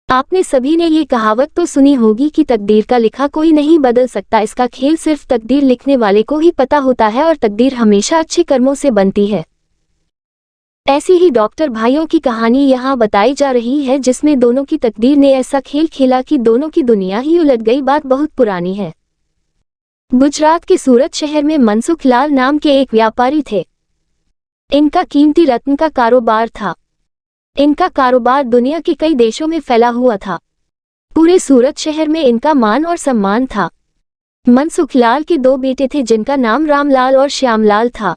आपने सभी ने ये कहावत तो सुनी होगी कि तकदीर का लिखा कोई नहीं बदल सकता। इसका खेल सिर्फ तकदीर लिखने वाले को ही पता होता है और तकदीर हमेशा अच्छे कर्मों से बनती है। ऐसी ही डॉक्टर भाइयों की कहानी यहाँ बताई जा रही है, जिसमें दोनों की तकदीर ने ऐसा खेल खेला कि दोनों की दुनिया ही उलट गई। बात बहुत पुरानी है। गुजरात के सूरत शहर में मनसुख लाल नाम के एक व्यापारी थे। इनका कीमती रत्न का कारोबार था। इनका कारोबार दुनिया के कई देशों में फैला हुआ था। पूरे सूरत शहर में इनका मान और सम्मान था। मनसुख लाल के दो बेटे थे, जिनका नाम रामलाल और श्यामलाल था।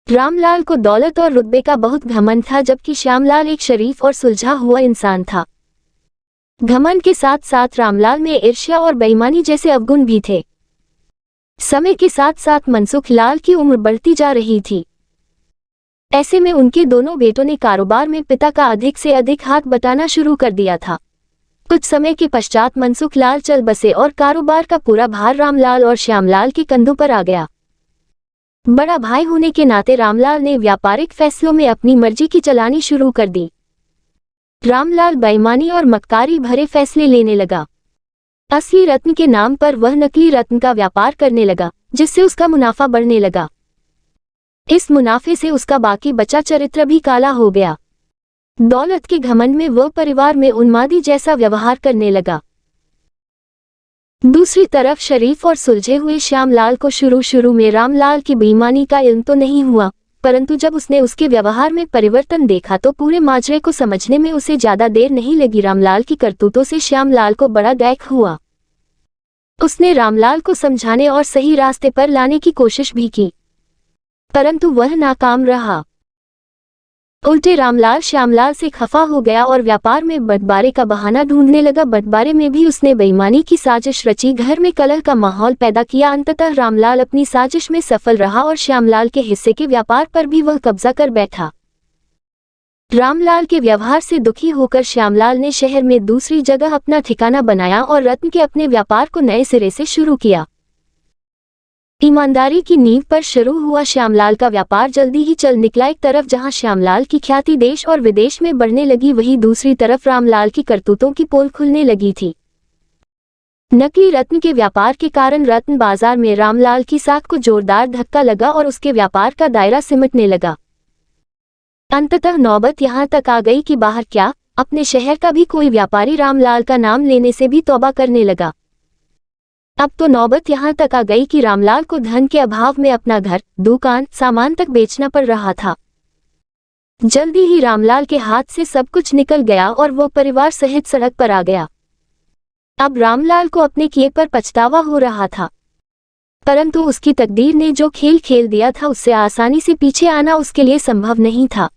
रामलाल को दौलत और रुतबे का बहुत घमंड था, जबकि श्यामलाल एक शरीफ और सुलझा हुआ इंसान था। घमंड के साथ साथ रामलाल में ईर्ष्या और बेईमानी जैसे अवगुण भी थे। समय के साथ साथ मनसुख लाल की उम्र बढ़ती जा रही थी। ऐसे में उनके दोनों बेटों ने कारोबार में पिता का अधिक से अधिक हाथ बटाना शुरू कर दिया था। कुछ समय के पश्चात मनसुख लाल चल बसे और कारोबार का पूरा भार रामलाल और श्यामलाल के कंधों पर आ गया। बड़ा भाई होने के नाते रामलाल ने व्यापारिक फैसलों में अपनी मर्जी की चलानी शुरू कर दी। रामलाल बेईमानी और मक्कारी भरे फैसले लेने लगा। असली रत्न के नाम पर वह नकली रत्न का व्यापार करने लगा, जिससे उसका मुनाफा बढ़ने लगा। इस मुनाफे से उसका बाकी बचा चरित्र भी काला हो गया। दौलत के घमंड में वह परिवार में उन्मादी जैसा व्यवहार करने लगा। दूसरी तरफ शरीफ और सुलझे हुए श्यामलाल को शुरू में रामलाल की बेईमानी का इल्म तो नहीं हुआ, परंतु जब उसने उसके व्यवहार में परिवर्तन देखा तो पूरे माजरे को समझने में उसे ज्यादा देर नहीं लगी। रामलाल की करतूतों से श्यामलाल को बड़ा दैख हुआ। उसने रामलाल को समझाने और सही रास्ते पर लाने की कोशिश भी की, परंतु वह नाकाम रहा। उल्टे रामलाल श्यामलाल से खफा हो गया और व्यापार में बंटवारे का बहाना ढूंढने लगा। बंटवारे में भी उसने बेईमानी की साजिश रची, घर में कलह का माहौल पैदा किया। अंततः रामलाल अपनी साजिश में सफल रहा और श्यामलाल के हिस्से के व्यापार पर भी वह कब्जा कर बैठा। रामलाल के व्यवहार से दुखी होकर श्यामलाल ने शहर में दूसरी जगह अपना ठिकाना बनाया और रत्न के अपने व्यापार को नए सिरे से शुरू किया। ईमानदारी की नींव पर शुरू हुआ श्यामलाल का व्यापार जल्दी ही चल निकला। एक तरफ जहां श्यामलाल की ख्याति देश और विदेश में बढ़ने लगी, वहीं दूसरी तरफ रामलाल की करतूतों की पोल खुलने लगी थी। नकली रत्न के व्यापार के कारण रत्न बाजार में रामलाल की साख को जोरदार धक्का लगा और उसके व्यापार का दायरा सिमटने लगा। अंततः नौबत यहां तक आ गई कि बाहर क्या, अपने शहर का भी कोई व्यापारी रामलाल का नाम लेने से भी तौबा करने लगा। अब तो नौबत यहां तक आ गई कि रामलाल को धन के अभाव में अपना घर, दुकान, सामान तक बेचना पड़ रहा था। जल्दी ही रामलाल के हाथ से सब कुछ निकल गया और वो परिवार सहित सड़क पर आ गया। अब रामलाल को अपने किए पर पछतावा हो रहा था, परंतु उसकी तकदीर ने जो खेल खेल दिया था उससे आसानी से पीछे आना उसके लिए संभव नहीं था।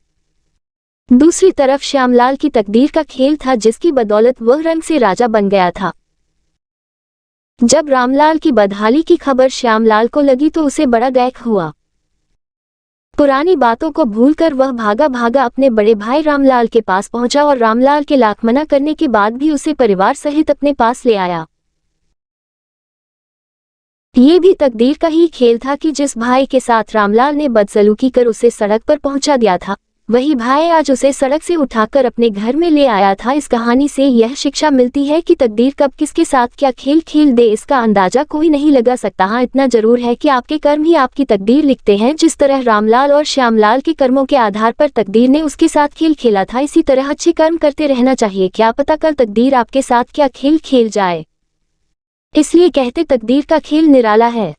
दूसरी तरफ श्यामलाल की तकदीर का खेल था, जिसकी बदौलत वह रंग से राजा बन गया था। जब रामलाल की बदहाली की खबर श्यामलाल को लगी तो उसे बड़ा दैख हुआ। पुरानी बातों को भूलकर वह भागा भागा अपने बड़े भाई रामलाल के पास पहुंचा और रामलाल के लाख मना करने के बाद भी उसे परिवार सहित अपने पास ले आया। ये भी तकदीर का ही खेल था कि जिस भाई के साथ रामलाल ने बदसलूकी कर उसे सड़क पर पहुंचा दिया था, वही भाई आज उसे सड़क से उठाकर अपने घर में ले आया था। इस कहानी से यह शिक्षा मिलती है कि तकदीर कब किसके साथ क्या खेल खेल दे, इसका अंदाजा कोई नहीं लगा सकता। हाँ, इतना जरूर है कि आपके कर्म ही आपकी तकदीर लिखते हैं। जिस तरह रामलाल और श्यामलाल के कर्मों के आधार पर तकदीर ने उसके साथ खेल खेला था, इसी तरह अच्छे कर्म करते रहना चाहिए। क्या पता कल तकदीर आपके साथ क्या खेल खेल जाए। इसलिए कहते तकदीर का खेल निराला है।